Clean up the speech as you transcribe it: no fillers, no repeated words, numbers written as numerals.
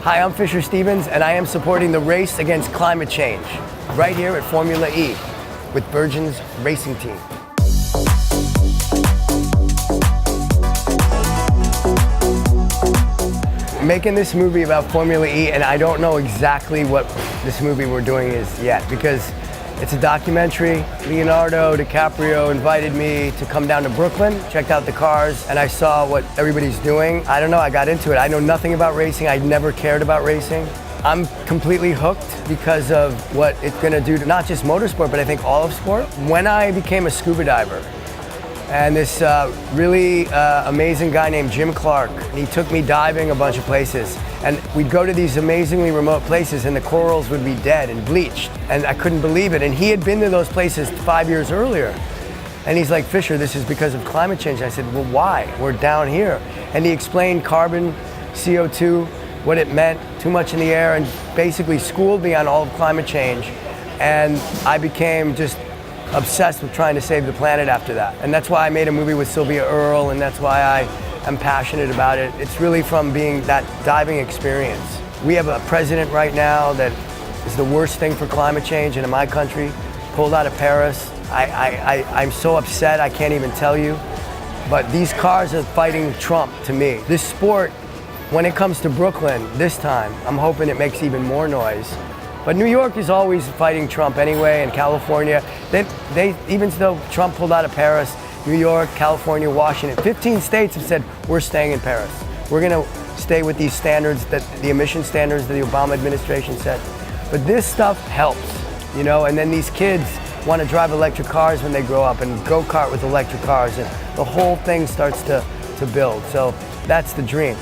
Hi, I'm Fisher Stevens, and I am supporting the race against climate change right here at Formula E with Virgin's racing team. Making this movie about Formula E, and I don't know exactly what this movie we're doing is yet, because it's a documentary. Leonardo DiCaprio invited me to come down to Brooklyn, checked out the cars, and I saw what everybody's doing. I don't know, I got into it. I know nothing about racing. I never cared about racing. I'm completely hooked because of what it's gonna do to not just motorsport, but I think all of sport. When I became a scuba diver, and this really amazing guy named Jim Clark, he took me diving a bunch of places, and we'd go to these amazingly remote places and the corals would be dead and bleached, and I couldn't believe it. And he had been to those places 5 years earlier, and he's like, Fisher, this is because of climate change. I said, well, why? We're down here. And he explained carbon, CO2, what it meant, too much in the air, and basically schooled me on all of climate change. And I became just obsessed with trying to save the planet after that. And that's why I made a movie with Sylvia Earle, and that's why I am passionate about it. It's really from being that diving experience. We have a president right now that is the worst thing for climate change, and in my country, pulled out of Paris. I'm so upset, I can't even tell you. But these cars are fighting Trump to me. This sport, when it comes to Brooklyn this time, I'm hoping it makes even more noise. But New York is always fighting Trump anyway, and California. They even though Trump pulled out of Paris, New York, California, Washington, 15 states have said, we're staying in Paris. We're gonna stay with these standards, the emission standards that the Obama administration set. But this stuff helps, you know, and then these kids want to drive electric cars when they grow up and go-kart with electric cars, and the whole thing starts to build. So that's the dream.